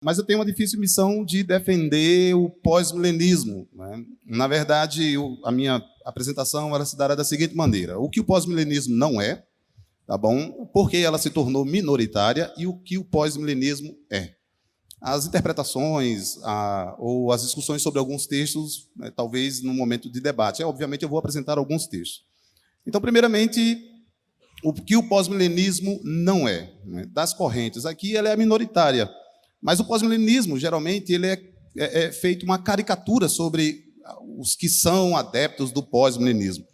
Mas eu tenho uma difícil missão de defender o pós-milenismo, né? Na verdade, a minha apresentação ela se dará da seguinte maneira: o que o pós-milenismo não é, tá bom? Por que ela se tornou minoritária e o que o pós-milenismo é. As interpretações ou as discussões sobre alguns textos, né, talvez no momento de debate. Obviamente, eu vou apresentar alguns textos. Então, primeiramente, o que o pós-milenismo não é, né? Das correntes aqui, ela é minoritária. Mas o pós-milenismo, geralmente, ele é feito uma caricatura sobre os que são adeptos do pós-milenismo.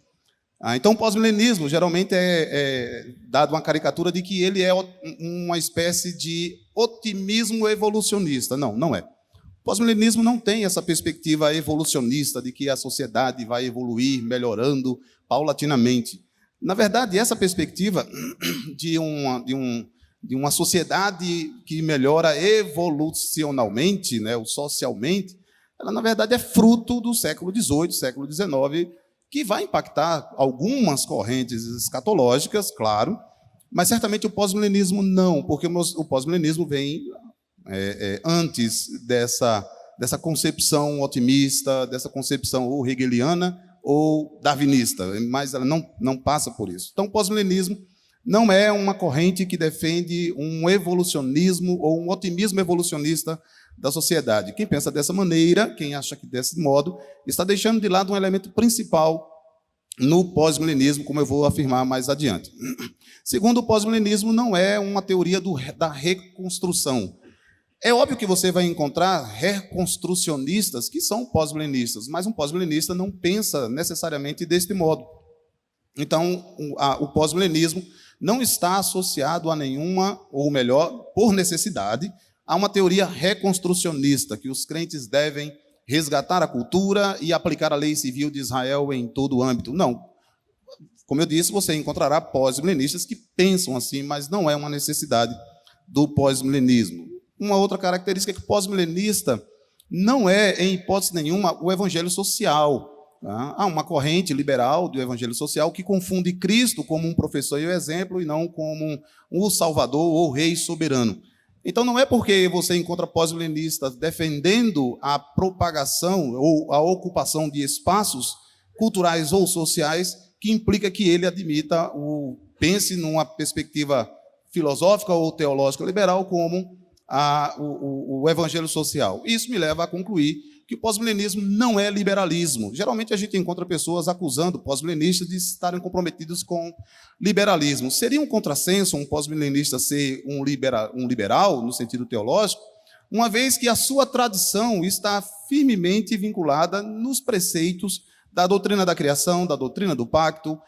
Então, o pós-milenismo, geralmente, é dado uma caricatura de que ele é uma espécie de otimismo evolucionista. Não, não é. O pós-milenismo não tem essa perspectiva evolucionista de que a sociedade vai evoluir, melhorando paulatinamente. Na verdade, essa perspectiva de uma sociedade que melhora evolucionalmente, né, ou socialmente, ela, na verdade, é fruto do século XVIII, século XIX, que vai impactar algumas correntes escatológicas, claro, mas certamente o pós-milenismo não, porque o pós-milenismo vem antes dessa concepção otimista, dessa concepção ou hegeliana ou darwinista, mas ela não passa por isso. Então, o pós-milenismo não é uma corrente que defende um evolucionismo ou um otimismo evolucionista da sociedade. Quem pensa dessa maneira, quem acha que desse modo, está deixando de lado um elemento principal no pós-milenismo, como eu vou afirmar mais adiante. Segundo, o pós-milenismo não é uma teoria da reconstrução. É óbvio que você vai encontrar reconstrucionistas que são pós-milenistas, mas um pós-milenista não pensa necessariamente deste modo. Então, o pós-milenismo não está associado a nenhuma, ou melhor, por necessidade, a uma teoria reconstrucionista, que os crentes devem resgatar a cultura e aplicar a lei civil de Israel em todo o âmbito. Não. Como eu disse, você encontrará pós-milenistas que pensam assim, mas não é uma necessidade do pós-milenismo. Uma outra característica é que o pós-milenista não é, em hipótese nenhuma, o evangelho social. Tá? Há uma corrente liberal do evangelho social que confunde Cristo como um professor e o exemplo e não como um salvador ou rei soberano. Então, não é porque você encontra pós-milenistas defendendo a propagação ou a ocupação de espaços culturais ou sociais que implica que ele admita pense numa perspectiva filosófica ou teológica liberal como o evangelho social. Isso me leva a concluir que o pós-milenismo não é liberalismo. Geralmente a gente encontra pessoas acusando pós-milenistas de estarem comprometidos com liberalismo. Seria um contrassenso um pós-milenista ser um liberal, no sentido teológico, uma vez que a sua tradição está firmemente vinculada nos preceitos da doutrina da criação, da doutrina do pacto,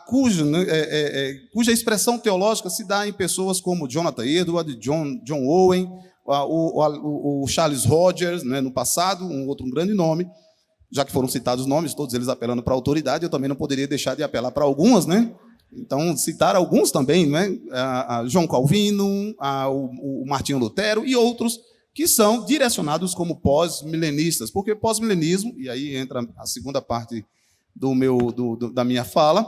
cuja expressão teológica se dá em pessoas como Jonathan Edwards, John Owen, o Charles Rogers, né, no passado, um outro grande nome, já que foram citados nomes, todos eles apelando para a autoridade, eu também não poderia deixar de apelar para algumas, né? Então, citar alguns também, né? João Calvino, o Martinho Lutero e outros que são direcionados como pós-milenistas, porque pós-milenismo, e aí entra a segunda parte da minha fala,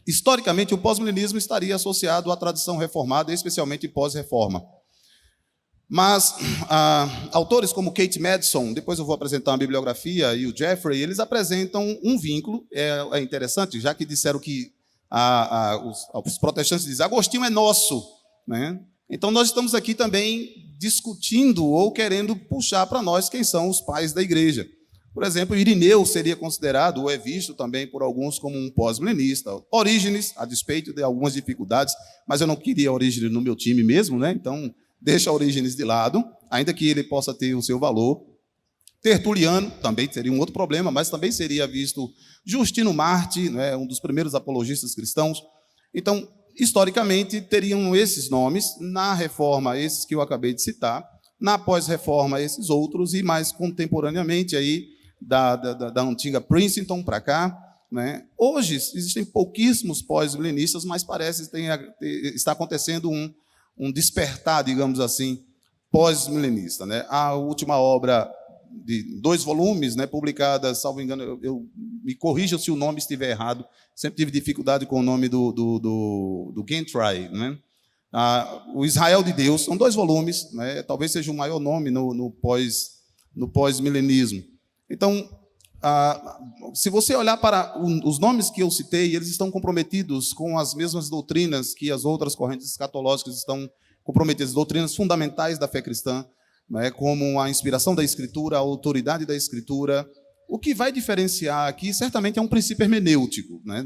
historicamente o pós-milenismo estaria associado à tradição reformada, especialmente pós-reforma. Mas autores como Kate Madison, depois eu vou apresentar uma bibliografia, e o Jeffrey, eles apresentam um vínculo, é interessante, já que disseram que os protestantes dizem Agostinho é nosso, né? Então nós estamos aqui também discutindo ou querendo puxar para nós quem são os pais da igreja. Por exemplo, Irineu seria considerado, ou é visto também por alguns como um pós-milenista. Orígenes, a despeito de algumas dificuldades, mas eu não queria Orígenes no meu time mesmo, né? Então deixa Orígenes de lado, ainda que ele possa ter o seu valor. Tertuliano também seria um outro problema, mas também seria visto Justino Marte, né, um dos primeiros apologistas cristãos. Então, historicamente, teriam esses nomes, na reforma, esses que eu acabei de citar, na pós-reforma, esses outros, e mais contemporaneamente, aí, da antiga Princeton para cá. Né? Hoje, existem pouquíssimos pós-milenistas, mas parece que está acontecendo um despertar, digamos assim, pós-milenista. Né? A última obra de 2 volumes, né, publicada, salvo engano, me corrija se o nome estiver errado, sempre tive dificuldade com o nome do Gentry, né? O Israel de Deus, são 2 volumes, né? Talvez seja o maior nome no pós-milenismo. Então, se você olhar para os nomes que eu citei, eles estão comprometidos com as mesmas doutrinas que as outras correntes escatológicas estão comprometidas, doutrinas fundamentais da fé cristã, né? Como a inspiração da Escritura, a autoridade da Escritura. O que vai diferenciar aqui, certamente, é um princípio hermenêutico, né?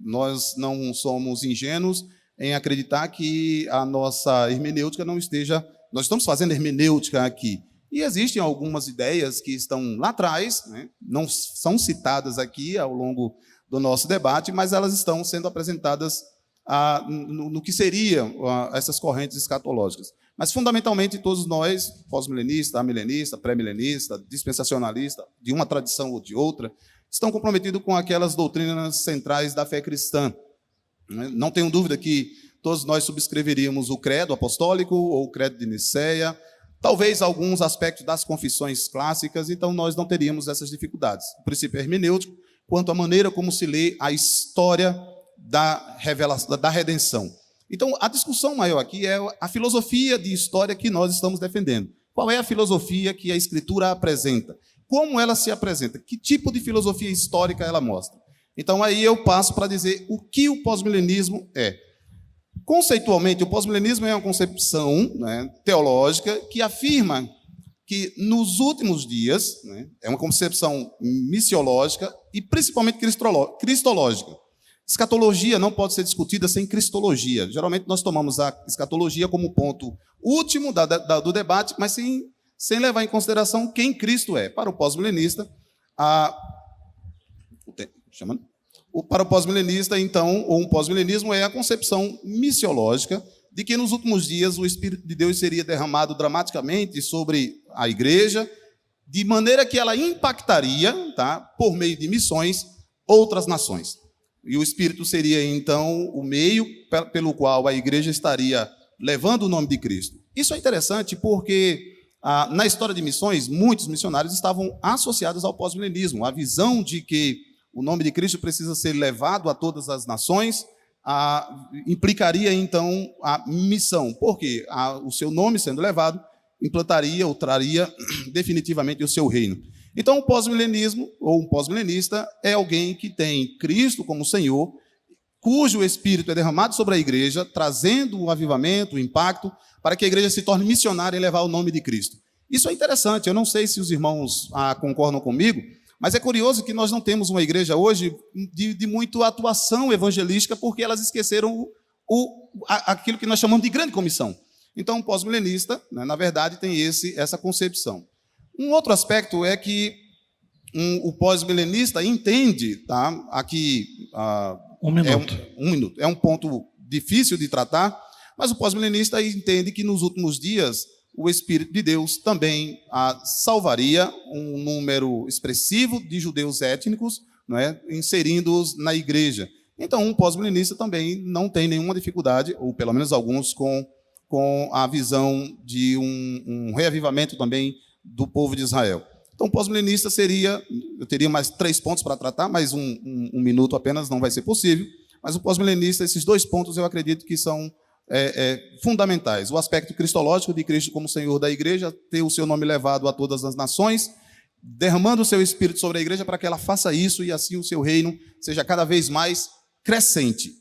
Nós não somos ingênuos em acreditar que a nossa hermenêutica não esteja... Nós estamos fazendo hermenêutica aqui. E existem algumas ideias que estão lá atrás, né? Não são citadas aqui ao longo do nosso debate, mas elas estão sendo apresentadas no que seriam essas correntes escatológicas. Mas, fundamentalmente, todos nós, pós-milenista, amilenista, pré-milenista, dispensacionalista, de uma tradição ou de outra, estão comprometidos com aquelas doutrinas centrais da fé cristã. Não tenho dúvida que todos nós subscreveríamos o credo apostólico ou o credo de Nicéia, talvez alguns aspectos das confissões clássicas, então nós não teríamos essas dificuldades. O princípio hermenêutico, quanto à maneira como se lê a história da revelação, da redenção. Então, a discussão maior aqui é a filosofia de história que nós estamos defendendo. Qual é a filosofia que a Escritura apresenta? Como ela se apresenta? Que tipo de filosofia histórica ela mostra? Então, aí eu passo para dizer o que o pós-milenismo é. Conceitualmente, o pós-milenismo é uma concepção, né, teológica que afirma que nos últimos dias, né, é uma concepção missiológica e principalmente cristológica. Escatologia não pode ser discutida sem cristologia. Geralmente nós tomamos a escatologia como ponto último do debate, mas sem levar em consideração quem Cristo é. Para o pós-milenista, para o pós-milenista, então, ou um pós-milenismo é a concepção missiológica de que nos últimos dias o Espírito de Deus seria derramado dramaticamente sobre a igreja, de maneira que ela impactaria, tá, por meio de missões, outras nações. E o Espírito seria, então, o meio pelo qual a igreja estaria levando o nome de Cristo. Isso é interessante porque, na história de missões, muitos missionários estavam associados ao pós-milenismo, a visão de que o nome de Cristo precisa ser levado a todas as nações, implicaria, então, a missão, porque o seu nome sendo levado implantaria ou traria definitivamente o seu reino. Então, o pós-milenismo, ou um pós-milenista, é alguém que tem Cristo como Senhor, cujo Espírito é derramado sobre a igreja, trazendo o avivamento, o impacto, para que a igreja se torne missionária em levar o nome de Cristo. Isso é interessante, eu não sei se os irmãos concordam comigo, mas é curioso que nós não temos uma igreja hoje de muito atuação evangelística, porque elas esqueceram aquilo que nós chamamos de grande comissão. Então, o pós-milenista, né, na verdade, tem essa concepção. Um outro aspecto é que o pós-milenista entende, tá, aqui... Um minuto. Um minuto. É um ponto difícil de tratar, mas o pós-milenista entende que nos últimos dias o Espírito de Deus também salvaria um número expressivo de judeus étnicos, né, inserindo-os na igreja. Então, um pós-milenista também não tem nenhuma dificuldade, ou pelo menos alguns, com a visão de um reavivamento também do povo de Israel. Então, pós-milenista seria... Eu teria mais 3 pontos para tratar, mas um minuto apenas não vai ser possível. Mas o pós-milenista, esses 2 pontos eu acredito que são fundamentais. O aspecto cristológico de Cristo como Senhor da igreja, ter o seu nome levado a todas as nações, derramando o seu Espírito sobre a igreja para que ela faça isso e assim o seu reino seja cada vez mais crescente.